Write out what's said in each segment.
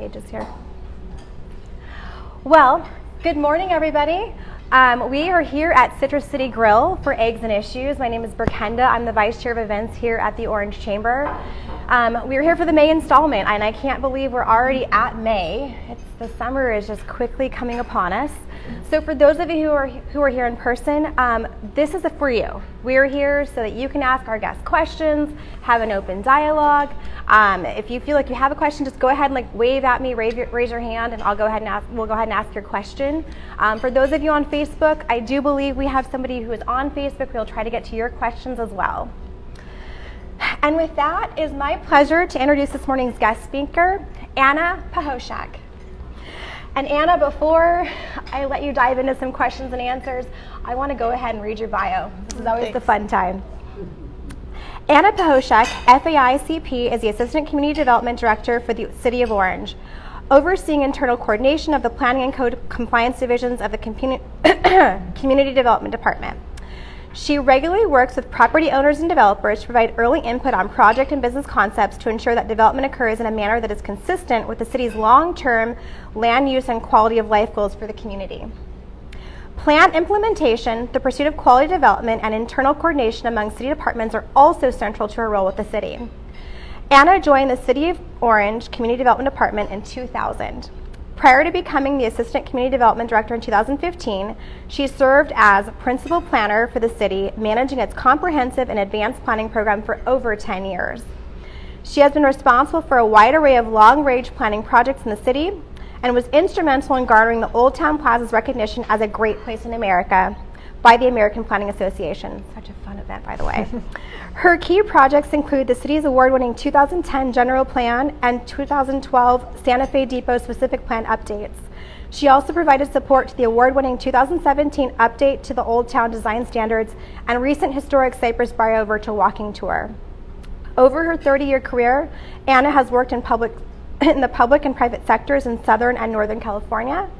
Pages here. Well, good morning, everybody. We are here at Citrus City Grille for Eggs and Issues. My name is Berkenda. I'm the Vice Chair of Events here at the Orange Chamber. We are here for the May installment, and I can't believe we're already at May. The summer is just quickly coming upon us. So for those of you who are here in person, this is for you. We're here so that you can ask our guests questions, have an open dialogue. If you feel like you have a question, just go ahead and wave at me, raise your hand, and we'll go ahead and ask your question. For those of you on Facebook, I do believe we have somebody who is on Facebook. We'll try to get to your questions as well. And with that, it is my pleasure to introduce this morning's guest speaker, Anna Pehoushek. And Anna, before I let you dive into some questions and answers, I want to go ahead and read your bio. This is always the fun time. Anna Pehoushek FAICP is the Assistant Community Development Director for the City of Orange, overseeing internal coordination of the Planning and Code Compliance Divisions of the Community Development Department. She regularly works with property owners and developers to provide early input on project and business concepts to ensure that development occurs in a manner that is consistent with the city's long-term land use and quality of life goals for the community. Plan implementation, the pursuit of quality development, and internal coordination among city departments are also central to her role with the city. Anna joined the City of Orange Community Development Department in 2000. Prior to becoming the Assistant Community Development Director in 2015, she served as Principal Planner for the city, managing its comprehensive and advanced planning program for over 10 years. She has been responsible for a wide array of long-range planning projects in the city and was instrumental in garnering the Old Town Plaza's recognition as a great place in America by the American Planning Association. Such a fun event, by the way. Her key projects include the city's award-winning 2010 General Plan and 2012 Santa Fe Depot Specific Plan updates. She also provided support to the award-winning 2017 update to the Old Town Design Standards and recent historic Cypress Barrio virtual walking tour. Over her 30-year career, Anna has worked in the public and private sectors in Southern and Northern California.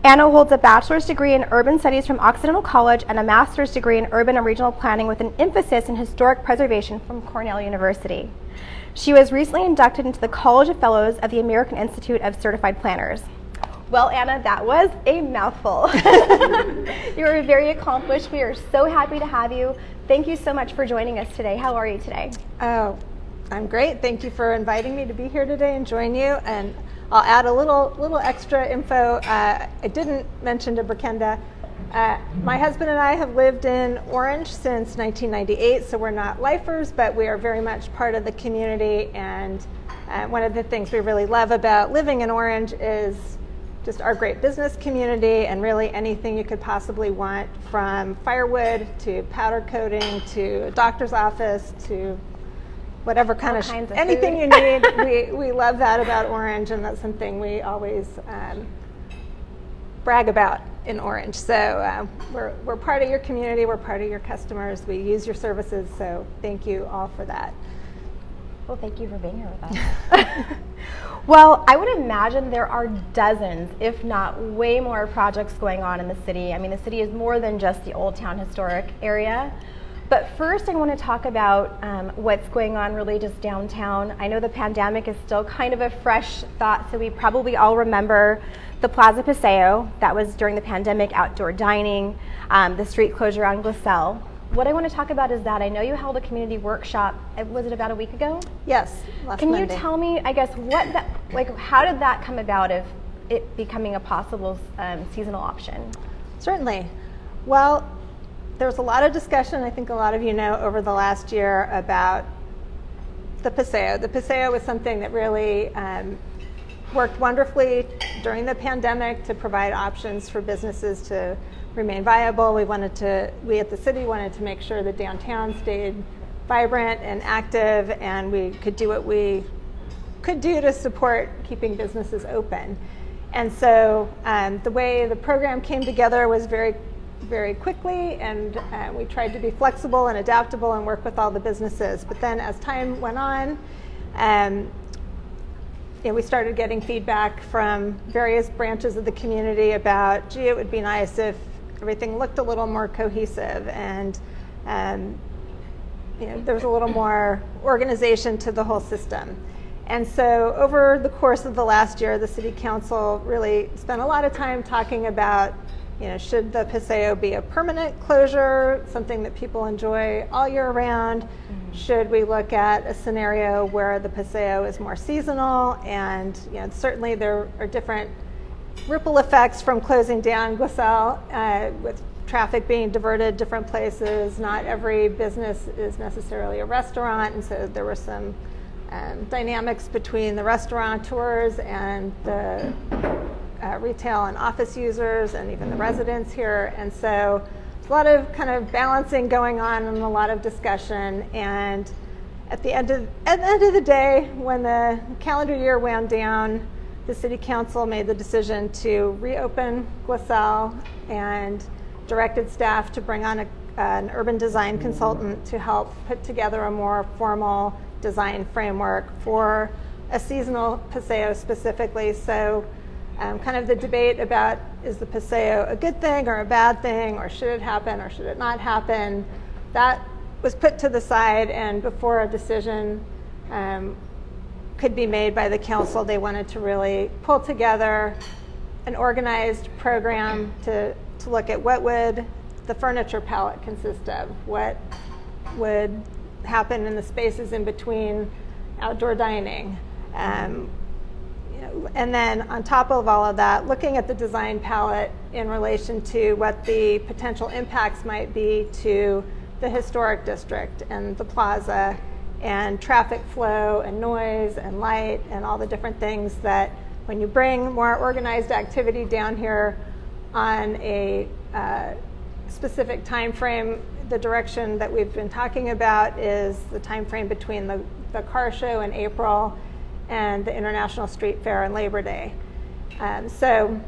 Anna holds a bachelor's degree in urban studies from Occidental College and a master's degree in urban and regional planning with an emphasis in historic preservation from Cornell University. She was recently inducted into the College of Fellows of the American Institute of Certified Planners. Well, Anna, that was a mouthful. You are very accomplished. We are so happy to have you. Thank you so much for joining us today. How are you today? Oh, I'm great. Thank you for inviting me to be here today and join you. And I'll add a little extra info. I didn't mention to Berkenda. My husband and I have lived in Orange since 1998, so we're not lifers, but we are very much part of the community. And one of the things we really love about living in Orange is just our great business community and really anything you could possibly want, from firewood to powder coating to a doctor's office to whatever kind of anything you need. We love that about Orange, and that's something we always brag about in Orange. So we're part of your community, we're part of your customers, we use your services, so thank you all for that. Well, thank you for being here with us. Well, I would imagine there are dozens, if not way more, projects going on in the city. I mean, the city is more than just the Old Town historic area. But first, I want to talk about what's going on really just downtown. I know the pandemic is still kind of a fresh thought, so we probably all remember the Plaza Paseo. That was during the pandemic, outdoor dining, the street closure on Gliselle. What I want to talk about is that I know you held a community workshop. Was it about a week ago? Yes, last Can Monday. You tell me, I guess, how did that come about of it becoming a possible seasonal option? Certainly. Well, there was a lot of discussion, I think a lot of you know, over the last year about the Paseo. The Paseo was something that really worked wonderfully during the pandemic to provide options for businesses to remain viable. We at the city wanted to make sure that downtown stayed vibrant and active, and we could do what we could do to support keeping businesses open. And so the way the program came together was very quickly, and we tried to be flexible and adaptable and work with all the businesses. But then as time went on, we started getting feedback from various branches of the community about, gee, it would be nice if everything looked a little more cohesive, and there was a little more organization to the whole system. And so over the course of the last year, the City Council really spent a lot of time talking about, should the Paseo be a permanent closure, something that people enjoy all year round? Mm-hmm. Should we look at a scenario where the Paseo is more seasonal? And certainly there are different ripple effects from closing down Glisel, with traffic being diverted different places. Not every business is necessarily a restaurant, and so there were some dynamics between the restaurateurs and the retail and office users and even the residents here. And so there's a lot of kind of balancing going on and a lot of discussion. And at the end of the day, when the calendar year wound down, the City Council made the decision to reopen Glisel and directed staff to bring on an urban design consultant to help put together a more formal design framework for a seasonal Paseo specifically. So kind of the debate about, is the Paseo a good thing or a bad thing, or should it happen or should it not happen, that was put to the side, and before a decision could be made by the council, they wanted to really pull together an organized program to look at what would the furniture palette consist of, what would happen in the spaces in between outdoor dining. And then on top of all of that, looking at the design palette in relation to what the potential impacts might be to the historic district and the plaza and traffic flow and noise and light and all the different things that when you bring more organized activity down here on a specific time frame, the direction that we've been talking about is the time frame between the car show in April and the International Street Fair and Labor Day. So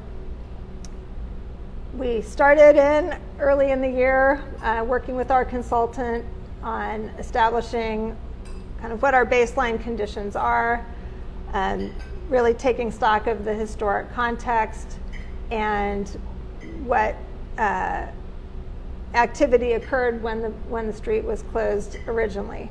we started early in the year working with our consultant on establishing kind of what our baseline conditions are, really taking stock of the historic context and what activity occurred when the street was closed originally.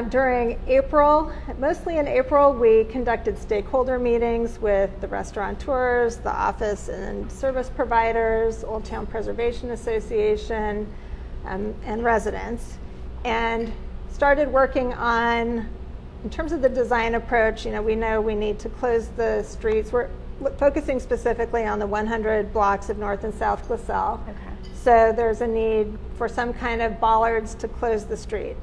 During April, mostly in April, we conducted stakeholder meetings with the restaurateurs, the office and service providers, Old Town Preservation Association, and residents, and started working on, in terms of the design approach, we know we need to close the streets. We're focusing specifically on the 100 blocks of North and South Glisel. Okay. So there's a need for some kind of bollards to close the street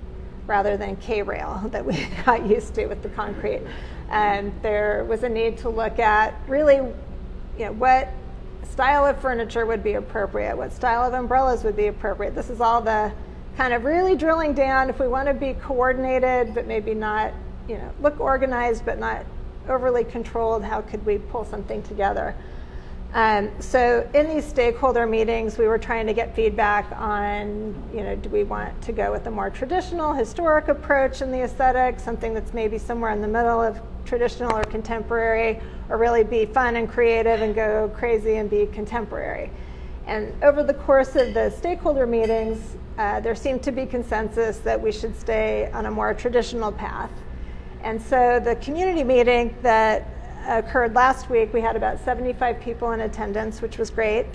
rather than K-rail that we got used to with the concrete. And there was a need to look at really, what style of furniture would be appropriate, what style of umbrellas would be appropriate. This is all the kind of really drilling down. If we want to be coordinated, but maybe not, look organized, but not overly controlled, how could we pull something together? So in these stakeholder meetings, we were trying to get feedback on, do we want to go with a more traditional, historic approach in the aesthetic, something that's maybe somewhere in the middle of traditional or contemporary, or really be fun and creative and go crazy and be contemporary. And over the course of the stakeholder meetings, there seemed to be consensus that we should stay on a more traditional path. And so the community meeting that occurred last week, we had about 75 people in attendance, which was great.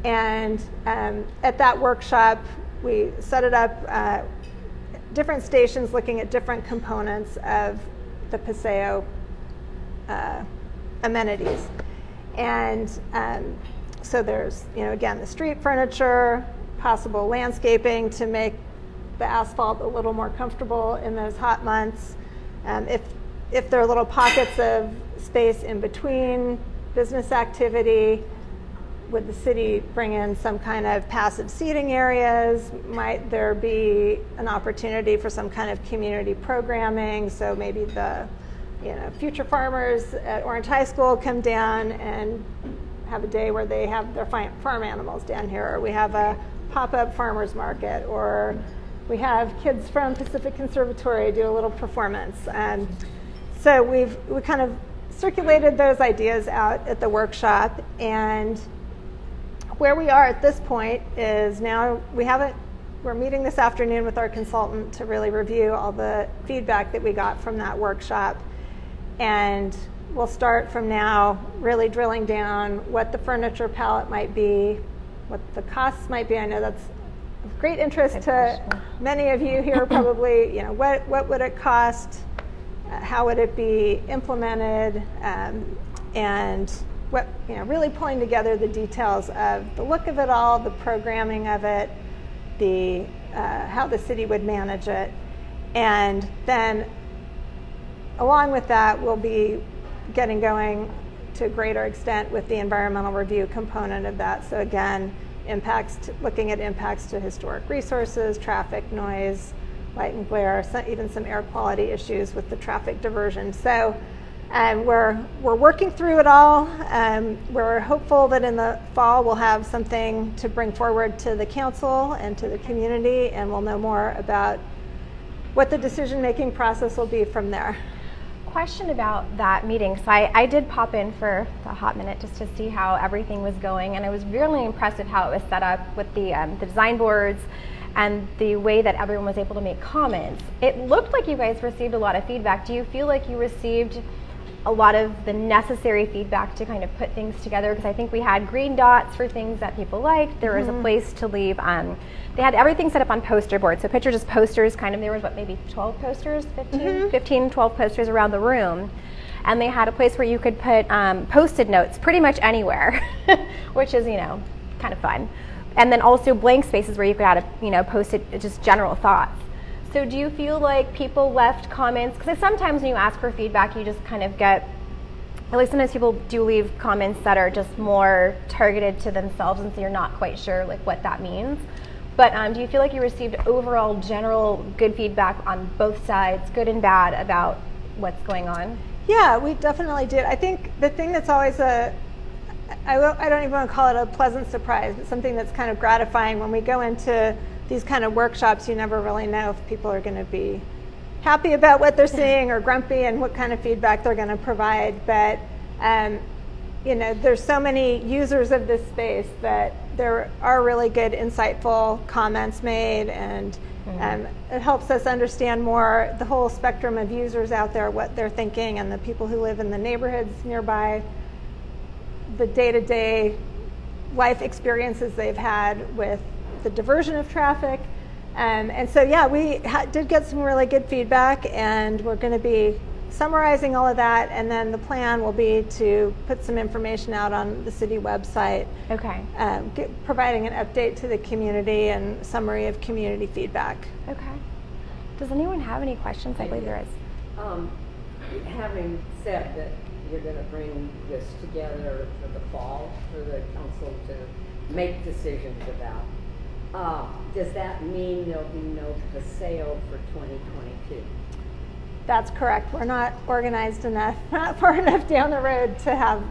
Mm-hmm. And at that workshop, we set it up, different stations looking at different components of the Paseo amenities. And so there's, again, the street furniture, possible landscaping to make the asphalt a little more comfortable in those hot months. If there are little pockets of space in between business activity, would the city bring in some kind of passive seating areas? Might there be an opportunity for some kind of community programming? So maybe the future farmers at Orange High School come down and have a day where they have their farm animals down here, or we have a pop-up farmers market, or we have kids from Pacific Conservatory do a little performance. So we kind of circulated those ideas out at the workshop, and where we are at this point is now we we're meeting this afternoon with our consultant to really review all the feedback that we got from that workshop. And we'll start from now really drilling down what the furniture palette might be, what the costs might be. I know that's of great interest to many of you here probably. You know, what would it cost? How would it be implemented? And what, you know, really pulling together the details of the look of it all, the programming of it, the how the city would manage it. And then along with that, we'll be getting going to a greater extent with the environmental review component of that. So again, looking at impacts to historic resources, traffic, noise, light and glare, even some air quality issues with the traffic diversion. So we're working through it all. We're hopeful that in the fall we'll have something to bring forward to the council and to the community, and we'll know more about what the decision-making process will be from there. Question about that meeting. So I did pop in for a hot minute just to see how everything was going, and I was really impressed with how it was set up with the design boards and the way that everyone was able to make comments. It looked like you guys received a lot of feedback. Do you feel like you received a lot of the necessary feedback to kind of put things together? Because I think we had green dots for things that people liked. There was a place to leave. They had everything set up on poster boards. So pictures as posters, kind of, there was what, maybe 12 posters, 15, 12 posters around the room. And they had a place where you could put Post-it notes pretty much anywhere, which is, you know, kind of fun. And then also blank spaces where you could add, post-it just general thoughts. So do you feel like people left comments? Because sometimes when you ask for feedback, you just kind of get, at least sometimes people do leave comments that are just more targeted to themselves, and so you're not quite sure like what that means. But do you feel like you received overall general good feedback on both sides, good and bad, about what's going on? Yeah, we definitely did. I think the thing that's always I don't even want to call it a pleasant surprise, but something that's kind of gratifying when we go into these kind of workshops, you never really know if people are going to be happy about what they're seeing or grumpy and what kind of feedback they're going to provide. But there's so many users of this space that there are really good, insightful comments made, and it helps us understand more the whole spectrum of users out there, what they're thinking, and the people who live in the neighborhoods nearby, the day-to-day life experiences they've had with the diversion of traffic. And so, yeah, we did get some really good feedback, and we're going to be summarizing all of that, and then the plan will be to put some information out on the city website. Okay. Providing an update to the community and summary of community feedback. Okay. Does anyone have any questions? I believe there is. Having said that you're going to bring this together for the fall for the council to make decisions about, does that mean there'll be no Paseo for 2022? That's correct. We're not organized enough, not far enough down the road to have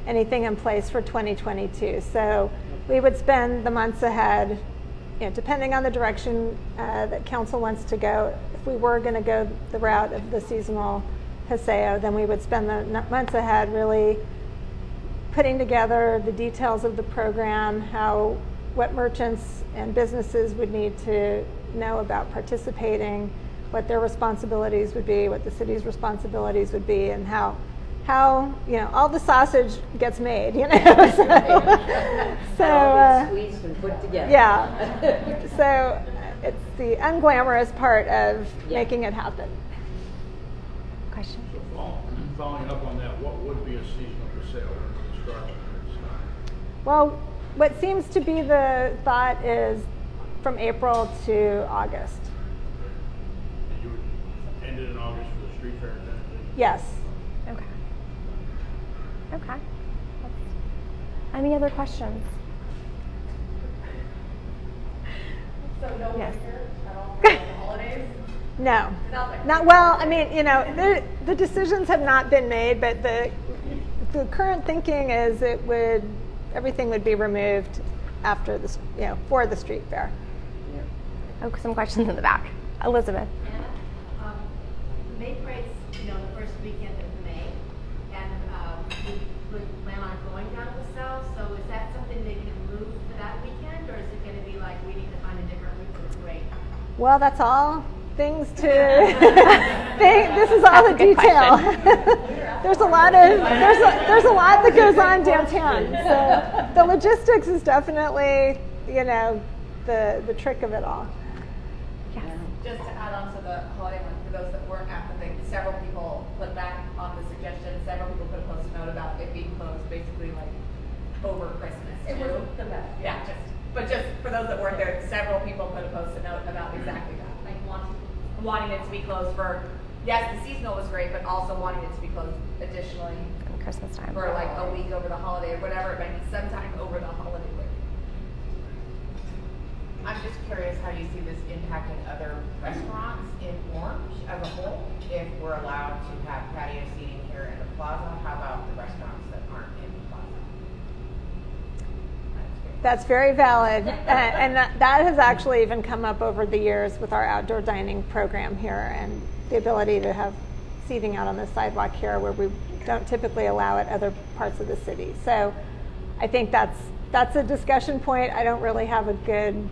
anything in place for 2022. So we would spend the months ahead, depending on the direction that council wants to go. If we were going to go the route of the seasonal Paseo, then we would spend the months ahead really putting together the details of the program, what merchants and businesses would need to know about participating, what their responsibilities would be, what the city's responsibilities would be, and how all the sausage gets made, So squeezed and put together. Yeah. So it's the unglamorous part of making it happen. Question. So following up on that, what would be a seasonal Paseo construction at this time? Well, what seems to be the thought is from April to August. You would end it in August for the street fair then? Yes. Okay. Okay. Any other questions? So no Yes. liquor at all for the holidays? No. Nothing. Not well. I mean, the decisions have not been made, but the current thinking is everything would be removed after this, for the street fair. Oh, some questions in the back. Elizabeth. Anna, May Parade's, the first weekend of May, and we plan on going down to the south. So is that something they can move for that weekend, or is it going to be like we need to find a different route for great? Well, that's all things to this is all the detail. There's a lot that goes on downtown. So the logistics is definitely, the trick of it all. Just to add on to the holiday one, for those that weren't at the thing, several people put back on the suggestion, several people put a post note about it being closed basically like over Christmas. It was the best. Yeah, just for those that weren't there, several people put a post note about exactly that. Like Wanting it to be closed for, yes, the seasonal was great, but also wanting it to be closed additionally Christmas time. for like a week over the holiday or whatever it might be, sometime over the holiday week. I'm just curious how you see this impacting other restaurants in Orange as a whole. If we're allowed to have patio seating here in the plaza, how about the restaurants that aren't in the plaza? That's very valid, and that has actually even come up over the years with our outdoor dining program here and the ability to have seating out on the sidewalk here where we don't typically allow it other parts of the city. So I think that's a discussion point. I don't really have a good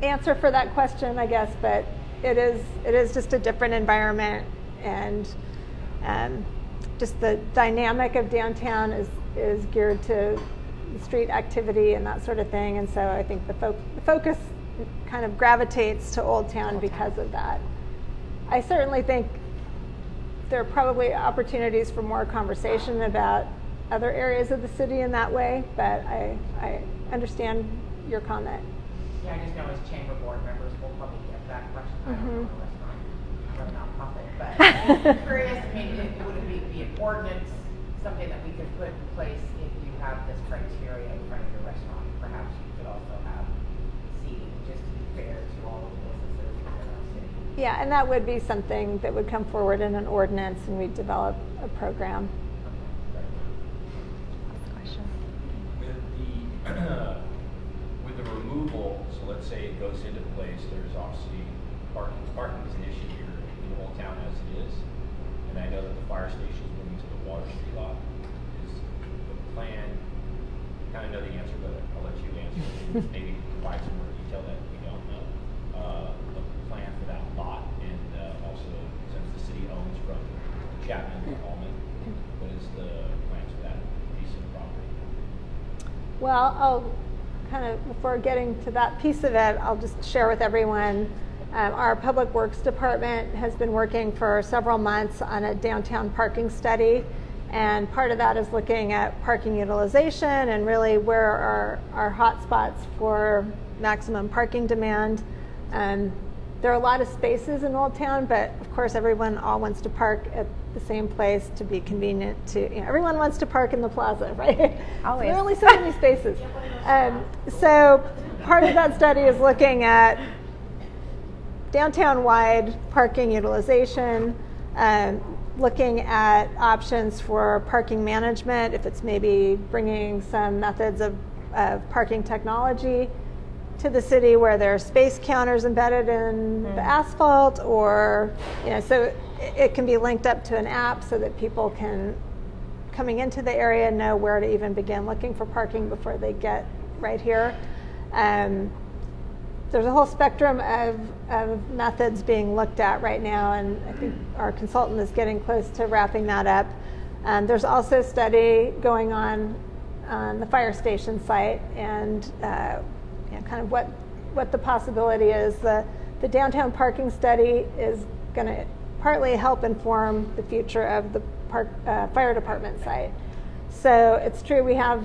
answer for that question, I guess, but it is just a different environment, and just the dynamic of downtown is geared to street activity and that sort of thing, and so I think the focus kind of gravitates to Old Town because of that. I certainly think there are probably opportunities for more conversation about other areas of the city in that way, but I understand your comment. Yeah, I just know as chamber board members, we'll probably get that question. I don't know a restaurant, I'm a nonprofit, but I'm curious. I mean, would it be an ordinance, something that we could put in place if you have this criteria in front of your restaurant? Perhaps you could also have seating just to be fair to all of the businesses within our city. Yeah, and that would be something that would come forward in an ordinance, and we'd develop a program. With the removal, so let's say it goes into place, there's obviously parking is an issue here in Old Town as it is, and I know that the fire station is moving to the Water Street lot. Is the plan, I kind of know the answer, but I'll let you answer. Maybe provide some more detail that we don't know. The plan for that lot, and also since the city owns from Chapman to Allman, what is the plans for that piece of the property? Well, I'll kind of, before getting to that piece of it, I'll just share with everyone, our Public Works Department has been working for several months on a downtown parking study, and part of that is looking at parking utilization and really where are our hot spots for maximum parking demand. There are a lot of spaces in Old Town, but of course everyone all wants to park at the same place to be convenient to, everyone wants to park in the plaza, right? Always. There are only so many spaces. So part of that study is looking at downtown-wide parking utilization, looking at options for parking management, if it's maybe bringing some methods of parking technology to the city where there are space counters embedded in the asphalt, or so it can be linked up to an app so that people can, coming into the area, know where to even begin looking for parking before they get right here. There's a whole spectrum of methods being looked at right now, and I think our consultant is getting close to wrapping that up. There's also a study going on the fire station site, and kind of what the possibility is. The downtown parking study is going to partly help inform the future of the fire department site. So it's true we have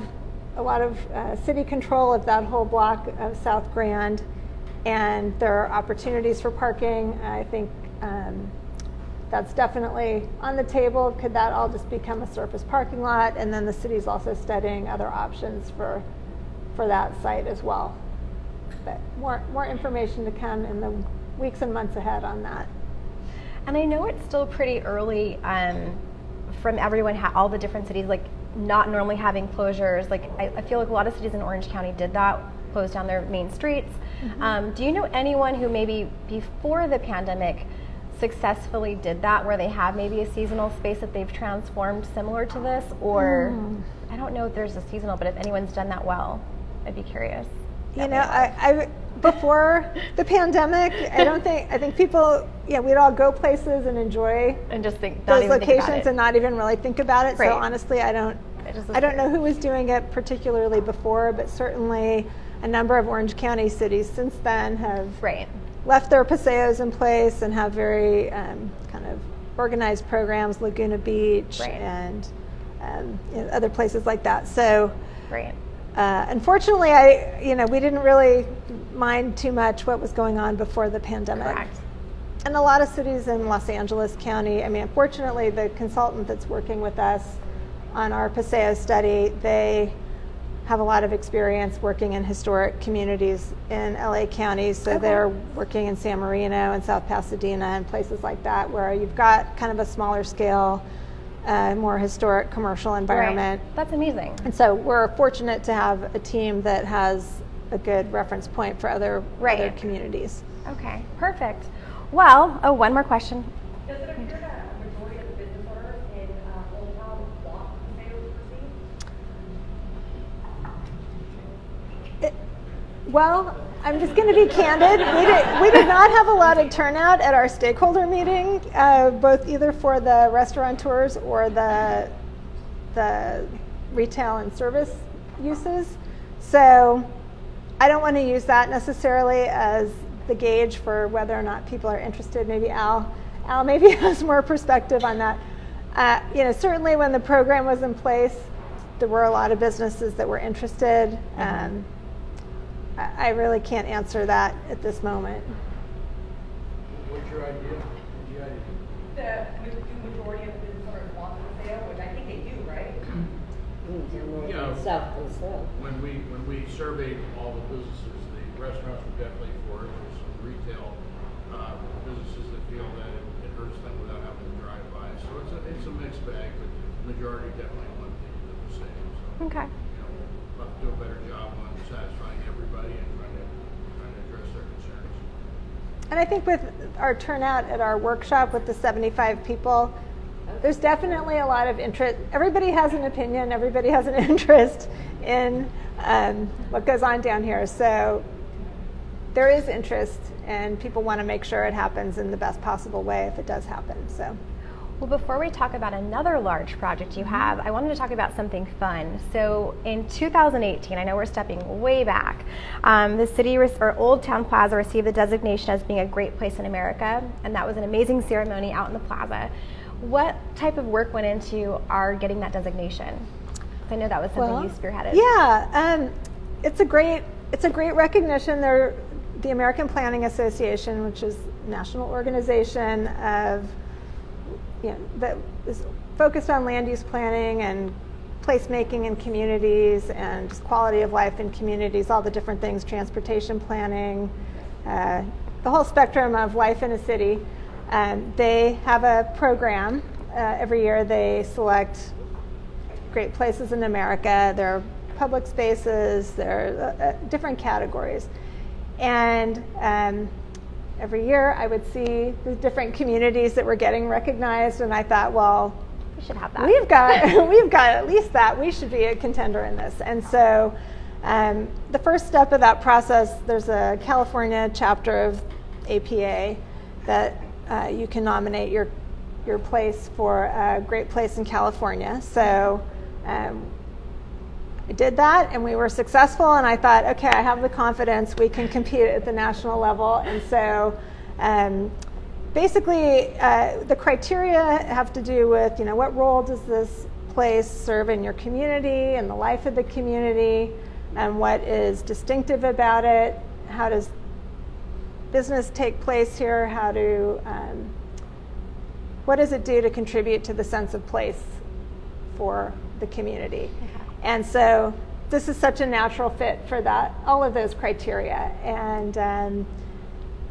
a lot of city control of that whole block of South Grand, and there are opportunities for parking. I think that's definitely on the table. Could that all just become a surface parking lot? And then the city's also studying other options for that site as well. But more information to come in the weeks and months ahead on that. And I know it's still pretty early from everyone, all the different cities, like not normally having closures. Like I feel like a lot of cities in Orange County did that, closed down their main streets. Do you know anyone who maybe before the pandemic successfully did that, where they have maybe a seasonal space that they've transformed similar to this? Or I don't know if there's a seasonal, but if anyone's done that well, I'd be curious. I before the pandemic. I think people, we'd all go places and enjoy and just think those locations and not even really think about it. Right. So honestly, I don't know who was doing it particularly before, but certainly a number of Orange County cities since then have left their paseos in place and have very kind of organized programs, Laguna Beach and other places like that. So unfortunately, we didn't really mind too much what was going on before the pandemic. Correct. And a lot of cities in Los Angeles County, I mean, unfortunately, the consultant that's working with us on our paseo study, they have a lot of experience working in historic communities in LA County. So they're working in San Marino and South Pasadena and places like that where you've got kind of a smaller scale, more historic commercial environment. That's amazing. And so we're fortunate to have a team that has a good reference point for other communities. Okay, perfect. Well, one more question. Does it appear that a majority of the business owners in Old Town want paseos received? Well, I'm just going to be candid. We did not have a lot of turnout at our stakeholder meeting, both either for the restaurateurs or the retail and service uses. So I don't want to use that necessarily as the gauge for whether or not people are interested. Maybe Al maybe has more perspective on that. Certainly when the program was in place, there were a lot of businesses that were interested. I really can't answer that at this moment. What's your idea? The majority of the business owners want the paseo, which I think they do, right? When we surveyed all the businesses, the restaurants were definitely for it. There's some retail businesses that feel that it hurts them without having to drive by. So it's a mixed bag, but the majority definitely want the paseo. So, okay. We'll have to do a better job on satisfying everybody and trying to address their concerns. And I think with our turnout at our workshop with the 75 people, there's definitely a lot of interest. Everybody has an opinion. Everybody has an interest in what goes on down here. So there is interest, and people want to make sure it happens in the best possible way if it does happen. So. Well, before we talk about another large project you have, I wanted to talk about something fun. So in 2018, I know we're stepping way back, the city or Old Town Plaza received the designation as being a great place in America, and that was an amazing ceremony out in the plaza. What type of work went into our getting that designation? I know that was something you spearheaded. Yeah, it's a great recognition. They're the American Planning Association, which is a national organization of that is focused on land use planning and placemaking in communities and just quality of life in communities, all the different things, transportation planning, the whole spectrum of life in a city. They have a program. Every year they select great places in America. There are public spaces, there are different categories. And every year I would see the different communities that were getting recognized, and I thought, well, we should have that. We've got at least that. We should be a contender in this. And so the first step of that process, there's a California chapter of APA that you can nominate your place for a great place in California. So I did that, and we were successful, and I thought, okay, I have the confidence, we can compete at the national level. And so basically the criteria have to do with, what role does this place serve in your community and the life of the community, and what is distinctive about it, how does business take place here, what does it do to contribute to the sense of place for the community. And so this is such a natural fit for all of those criteria. And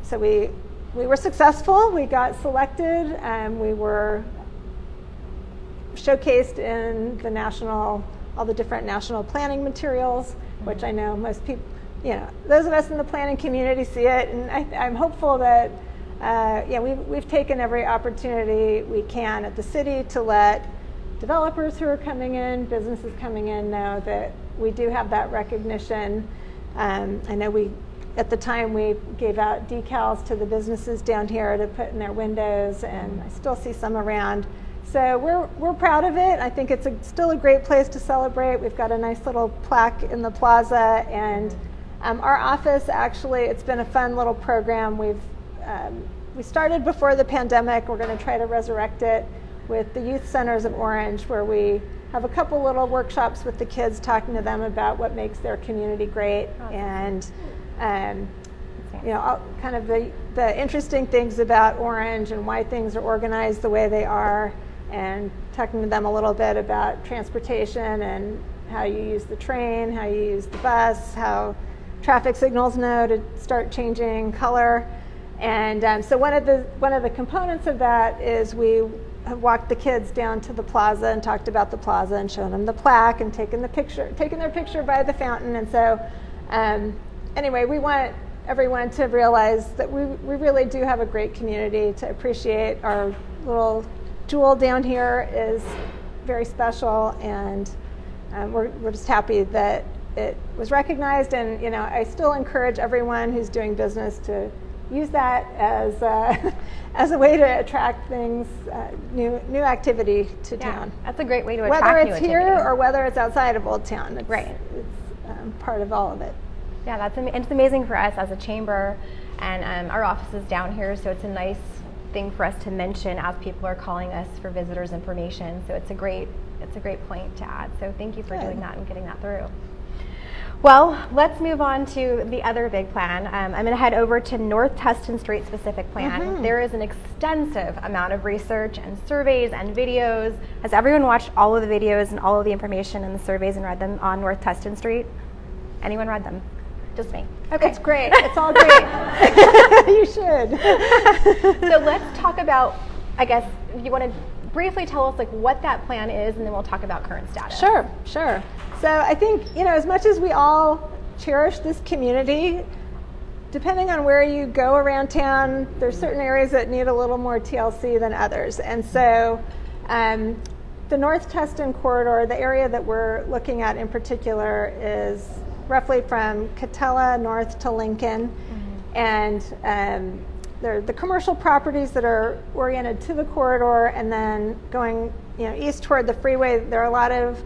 so we were successful. We got selected, and we were showcased in all the different national planning materials, which I know most people, those of us in the planning community see it. And I'm hopeful that we've taken every opportunity we can at the city to let developers who are coming in, businesses coming in, know that we do have that recognition. I know we at the time, we gave out decals to the businesses down here to put in their windows, and I still see some around. So we're proud of it. I think it's still a great place to celebrate. We've got a nice little plaque in the plaza, and our office, actually, it's been a fun little program. We started before the pandemic. We're going to try to resurrect it with the Youth Centers of Orange, where we have a couple little workshops with the kids, talking to them about what makes their community great, and you know, kind of the interesting things about Orange and why things are organized the way they are, and talking to them a little bit about transportation and how you use the train, how you use the bus, how traffic signals know to start changing color. And so one of the components of that is we have walked the kids down to the plaza and talked about the plaza and shown them the plaque and taken their picture by the fountain. And so anyway, we want everyone to realize that we really do have a great community to appreciate. Our little jewel down here is very special, and we're just happy that it was recognized. And you know, I still encourage everyone who's doing business to use that as a way to attract things, new activity to town. That's a great way to attract whether new it's activity. here or whether it's outside of Old Town. It's part of all of it. Yeah, it's amazing for us as a chamber, and our office is down here, so it's a nice thing for us to mention as people are calling us for visitors information. So it's a great point to add. So thank you for doing that and getting that through. Well, let's move on to the other big plan. I'm going to head over to North Tustin Street specific plan. There is an extensive amount of research and surveys and videos. Has everyone watched all of the videos and all of the information in the surveys and read them on North Tustin Street? Anyone read them? Just me. Okay. It's great. It's all great. You should. So let's talk about, I guess, you want to briefly tell us like what that plan is, and then we'll talk about current status. Sure. So I think, you know, as much as we all cherish this community, depending on where you go around town, there's certain areas that need a little more TLC than others. And so the North Tustin corridor, the area that we're looking at in particular, is roughly from Catella north to Lincoln. And the commercial properties that are oriented to the corridor, and then going east toward the freeway, there are a lot of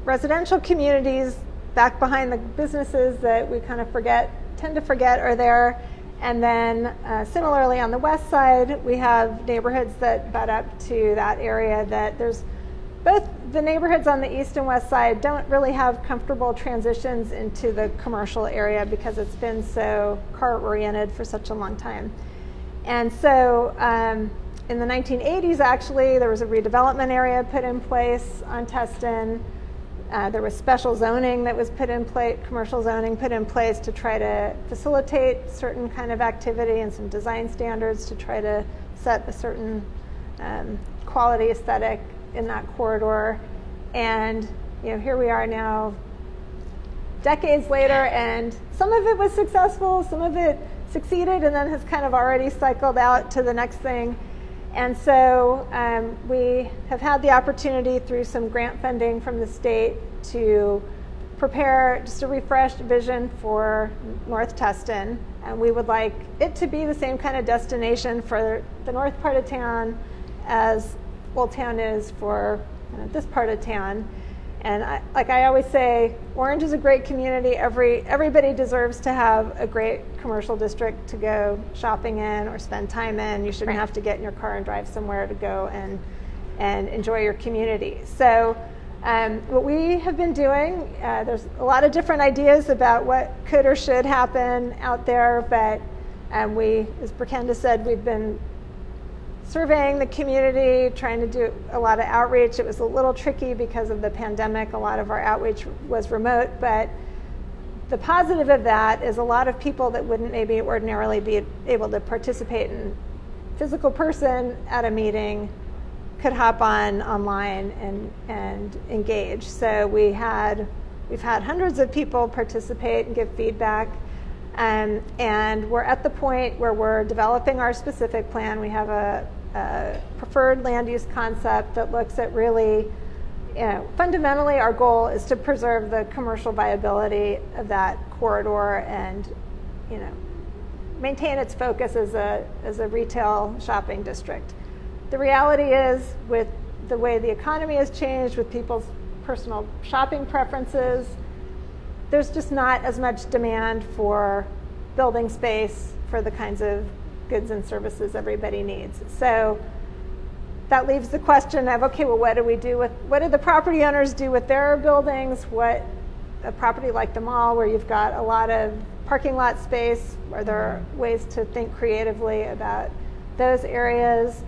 residential communities back behind the businesses that we kind of tend to forget are there. And then similarly on the west side, we have neighborhoods that butt up to that area. That there's both the neighborhoods on the east and west side don't really have comfortable transitions into the commercial area because it's been so car oriented for such a long time. And so in the 1980s, actually, there was a redevelopment area put in place on Tustin. There was special zoning that was put in place, commercial zoning put in place to try to facilitate certain kind of activity, and some design standards to try to set a certain quality aesthetic in that corridor. And here we are now, decades later, and some of it was successful, some of it succeeded, and then has kind of already cycled out to the next thing. And so we have had the opportunity through some grant funding from the state to prepare just a refreshed vision for North Tustin. And we would like it to be the same kind of destination for the north part of town as Old Town is for this part of town. And like I always say, Orange is a great community. Everybody deserves to have a great commercial district to go shopping in or spend time in. You shouldn't have to get in your car and drive somewhere to go and enjoy your community. So what we have been doing, there's a lot of different ideas about what could or should happen out there, but we, as Berkenda said, we've been surveying the community, trying to do a lot of outreach. It was a little tricky because of the pandemic. A lot of our outreach was remote, but the positive of that is a lot of people that wouldn't maybe ordinarily be able to participate in physical person at a meeting could hop on online and engage. So we've had hundreds of people participate and give feedback. And we're at the point where we're developing our specific plan. We have a preferred land use concept that looks at really, fundamentally our goal is to preserve the commercial viability of that corridor and maintain its focus as a retail shopping district. The reality is, with the way the economy has changed, with people's personal shopping preferences, there's just not as much demand for building space for the kinds of goods and services everybody needs. So that leaves the question of, okay, well, what do the property owners do with their buildings? What a property like the mall, where you've got a lot of parking lot space, are there ways to think creatively about those areas?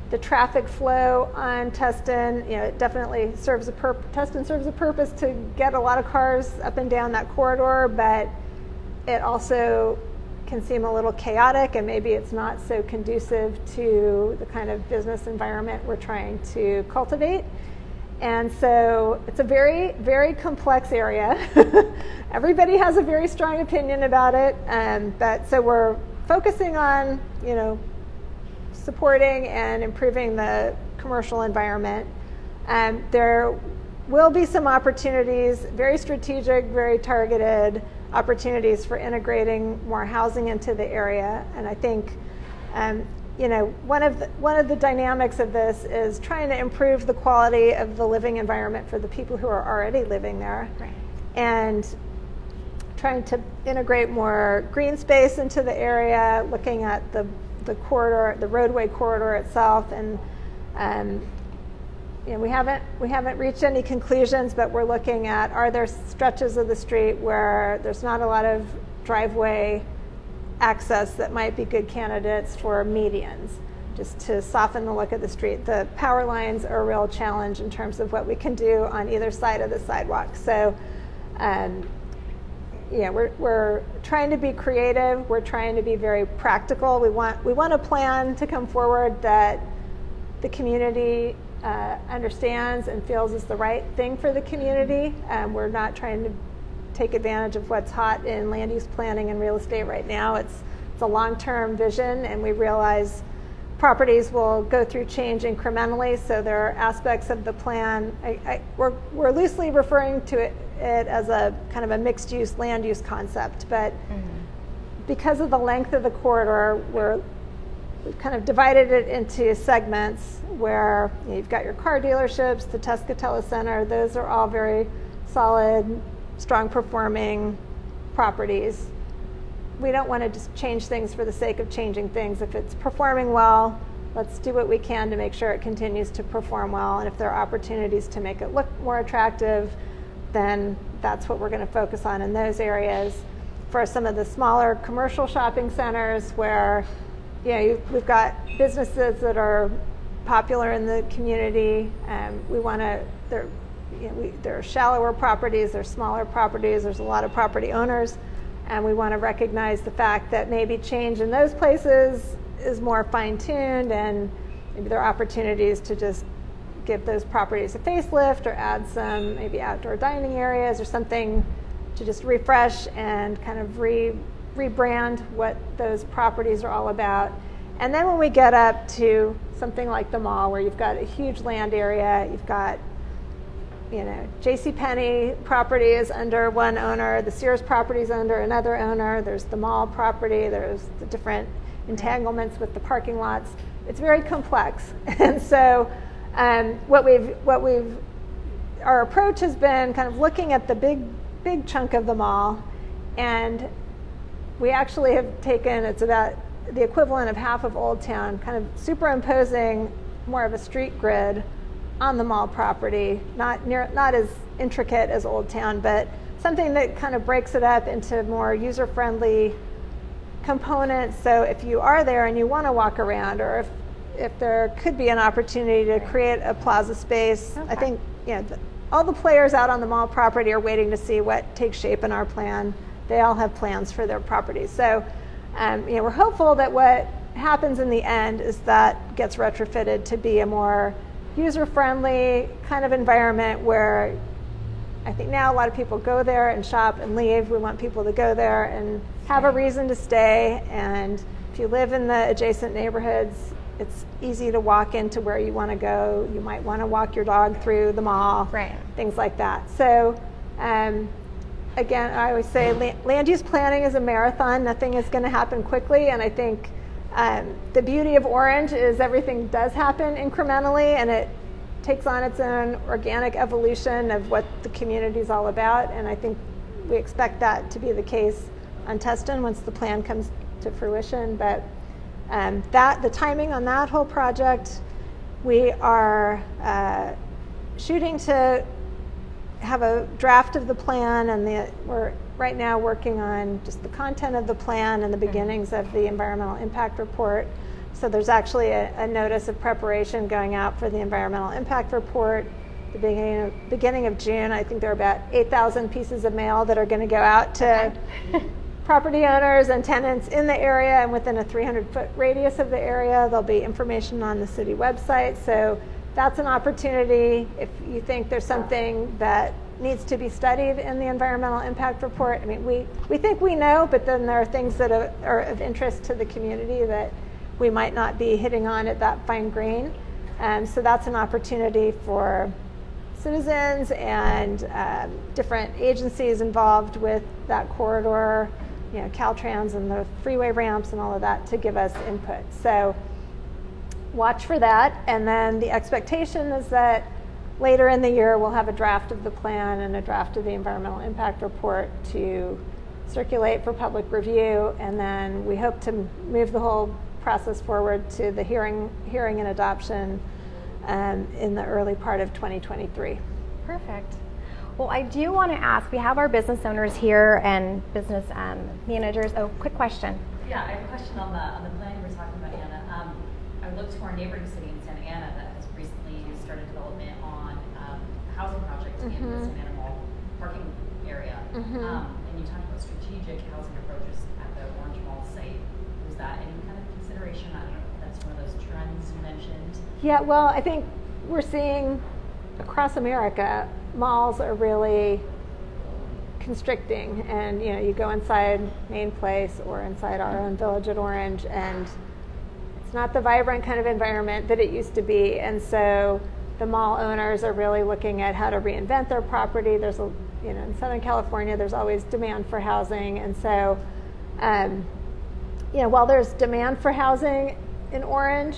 The traffic flow on Tustin, it definitely serves Tustin serves a purpose to get a lot of cars up and down that corridor, but it also can seem a little chaotic, and maybe it's not so conducive to the kind of business environment we're trying to cultivate. And so it's a very, very complex area. Everybody has a very strong opinion about it, so we're focusing on, supporting and improving the commercial environment. There will be some opportunities, very strategic, very targeted opportunities for integrating more housing into the area. And I think, one of the dynamics of this is trying to improve the quality of the living environment for the people who are already living there, right, and trying to integrate more green space into the area, looking at the corridor, the roadway corridor itself, and we haven't reached any conclusions, but we're looking at, are there stretches of the street where there's not a lot of driveway access that might be good candidates for medians, just to soften the look of the street. The power lines are a real challenge in terms of what we can do on either side of the sidewalk. So we're trying to be creative. We're trying to be very practical. We want a plan to come forward that the community understands and feels is the right thing for the community. We're not trying to take advantage of what's hot in land use planning and real estate right now. It's a long-term vision, and we realize properties will go through change incrementally, so there are aspects of the plan. We're loosely referring to it as a kind of a mixed-use land use concept, but because of the length of the corridor, we've kind of divided it into segments where you've got your car dealerships, the Tuscatella Center. Those are all very solid, strong performing properties. We don't want to just change things for the sake of changing things. If it's performing well, let's do what we can to make sure it continues to perform well. And if there are opportunities to make it look more attractive, then that's what we're going to focus on in those areas. For some of the smaller commercial shopping centers where we've got businesses that are popular in the community, we want to, there are shallower properties, there's smaller properties, there's a lot of property owners, and we want to recognize the fact that maybe change in those places is more fine-tuned, and maybe there are opportunities to just give those properties a facelift or add some maybe outdoor dining areas or something to just refresh and kind of rebrand what those properties are all about. And then when we get up to something like the mall, where you've got a huge land area, you've got JCPenney property is under one owner, the Sears property is under another owner, there's the mall property, there's the different entanglements with the parking lots. It's very complex. And so our approach has been kind of looking at the big chunk of the mall, and we actually have taken, it's about the equivalent of half of Old Town, kind of superimposing more of a street grid on the mall property, not as intricate as Old Town, but something that kind of breaks it up into more user-friendly components. So if you are there and you want to walk around, or if there could be an opportunity to create a plaza space, okay. I think all the players out on the mall property are waiting to see what takes shape in our plan. They all have plans for their properties. So we're hopeful that what happens in the end is that gets retrofitted to be a more user-friendly kind of environment where I think now a lot of people go there and shop and leave. We want people to go there and have a reason to stay. And if you live in the adjacent neighborhoods, it's easy to walk into where you want to go. You might want to walk your dog through the mall, right? Things like that. So again, I always say land use planning is a marathon. Nothing is going to happen quickly, and I think the beauty of Orange is everything does happen incrementally, and it takes on its own organic evolution of what the community is all about, and I think we expect that to be the case on Tustin once the plan comes to fruition. But the timing on that whole project, we are shooting to have a draft of the plan, and we're right now working on just the content of the plan and the beginnings of the environmental impact report. So there's actually a notice of preparation going out for the environmental impact report the beginning of June. I think there are about 8,000 pieces of mail that are going to go out to property owners and tenants in the area, and within a 300-foot radius of the area. There'll be information on the city website. So that's an opportunity if you think there's something that needs to be studied in the environmental impact report. I mean, we think we know, but then there are things that are of interest to the community that we might not be hitting on at that fine grain. So that's an opportunity for citizens and different agencies involved with that corridor, you know, Caltrans and the freeway ramps and all of that, to give us input. So watch for that. And then the expectation is that later in the year we'll have a draft of the plan and a draft of the environmental impact report to circulate for public review, and then we hope to move the whole process forward to the hearing and adoption in the early part of 2023. Perfect. Well, I do want to ask, we have our business owners here and business managers. Oh, quick question. Yeah, I have a question on the plan you were talking about, Anna. I looked to our neighboring city in Santa Ana that has recently started development on a housing project in the Santa Ana Mall parking area. And you talked about strategic housing approaches at the Orange Mall site. Was that any kind of consideration? I don't know if that's one of those trends you mentioned. Yeah, well, I think we're seeing across America, malls are really constricting, and you know, you go inside Main Place or inside our own Village at Orange, and it's not the vibrant kind of environment that it used to be. And so the mall owners are really looking at how to reinvent their property. There's a, you know, in Southern California, there's always demand for housing, and so you know, while there's demand for housing in Orange,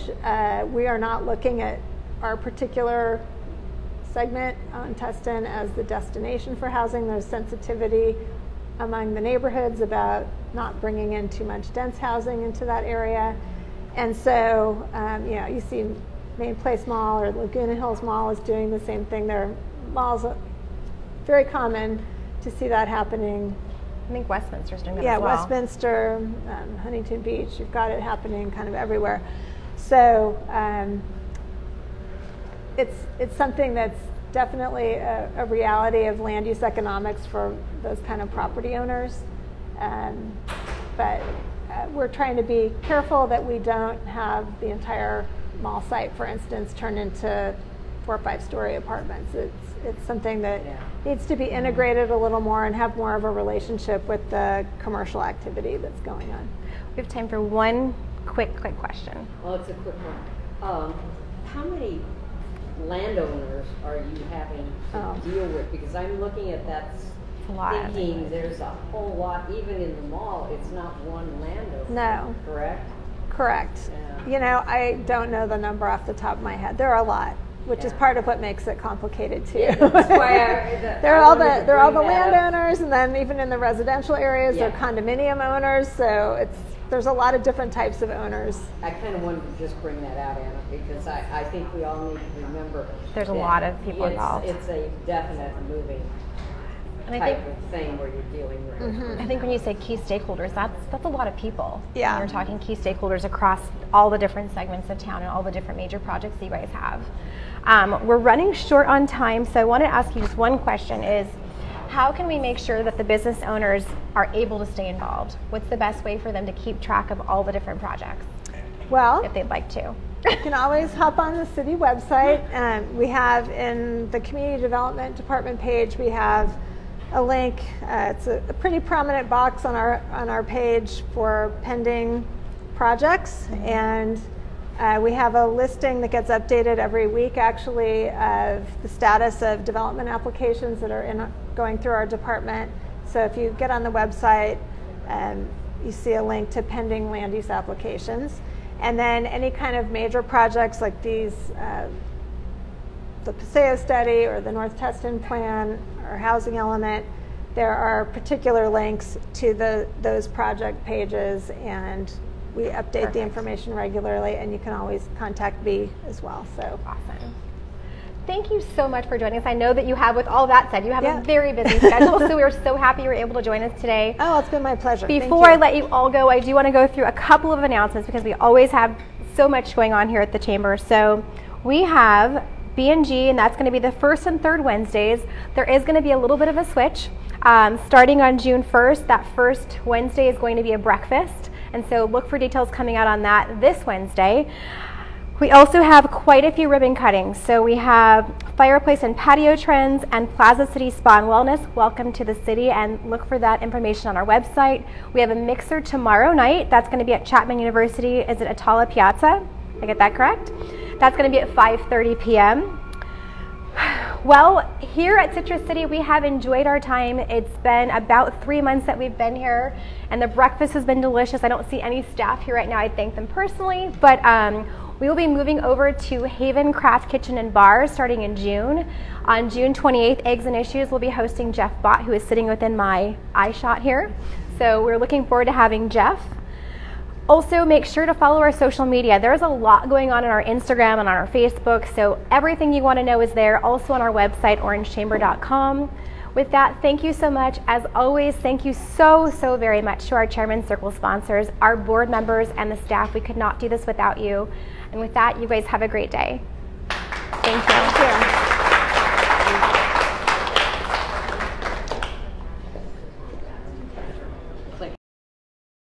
we are not looking at our particular segment on Tustin as the destination for housing. There's sensitivity among the neighborhoods about not bringing in too much dense housing into that area. And so, you know, you see Main Place Mall or Laguna Hills Mall is doing the same thing. There are malls, very common to see that happening. I think Westminster's doing that as well. Yeah, Westminster, Huntington Beach, you've got it happening kind of everywhere. So it's something that's definitely a reality of land use economics for those kind of property owners. But we're trying to be careful that we don't have the entire mall site, for instance, turn into 4 or 5 story apartments. It's something that needs to be integrated a little more and have more of a relationship with the commercial activity that's going on. We have time for one quick question. Well, it's a quick one. How many landowners are you having to deal with? Because I'm looking at that thinking there's a whole lot, even in the mall, it's not one landowner. No. Correct? Correct. Yeah. You know, I don't know the number off the top of my head. There are a lot, which is part of what makes it complicated too. Yeah, that's why they're all the landowners, and then even in the residential areas, they're condominium owners. So there's a lot of different types of owners. I kind of wanted to just bring that out, Anna, because I think we all need to remember there's a lot of people involved. It's a definite moving type of thing where you're dealing with. I think when you say key stakeholders, that's a lot of people. Yeah. You're talking key stakeholders across all the different segments of town and all the different major projects that you guys have. We're running short on time, so I want to ask you just one question is, how can we make sure that the business owners are able to stay involved? What's the best way for them to keep track of all the different projects? Well, if they'd like to. You can always hop on the city website. We have in the community development department page, we have a link. It's a pretty prominent box on our page for pending projects, and we have a listing that gets updated every week, actually, of the status of development applications that are going through our department. So if you get on the website, you see a link to pending land use applications. And then any kind of major projects like these, the Paseo study or the North Tustin plan or housing element, there are particular links to those project pages, and we update the information regularly, and you can always contact me as well. So awesome. Thank you so much for joining us. I know that you have, with all that said, you have a very busy schedule, so we are so happy you were able to join us today. Oh, it's been my pleasure. Before I let you all go, I do want to go through a couple of announcements because we always have so much going on here at the Chamber. So we have B&G, and that's going to be the first and third Wednesdays. There is going to be a little bit of a switch. Starting on June 1st, that first Wednesday is going to be a breakfast, and so look for details coming out on that this Wednesday. We also have quite a few ribbon cuttings. So we have Fireplace and Patio Trends and Plaza City Spa and Wellness. Welcome to the city, and look for that information on our website. We have a mixer tomorrow night. That's going to be at Chapman University. Is it Atala Piazza? I get that correct? That's going to be at 5:30 p.m. Well, here at Citrus City, we have enjoyed our time. It's been about 3 months that we've been here, and the breakfast has been delicious. I don't see any staff here right now. I thank them personally, but we will be moving over to Haven Craft Kitchen and Bar starting in June. On June 28th, Eggs and Issues will be hosting Jeff Bott, who is sitting within my eye shot here. So we're looking forward to having Jeff. Also, make sure to follow our social media. There's a lot going on our Instagram and on our Facebook, so everything you want to know is there, also on our website, orangechamber.com. With that, thank you so much. As always, thank you so very much to our Chairman Circle sponsors, our board members, and the staff. We could not do this without you. And with that, you guys have a great day. Thank you. Thank you.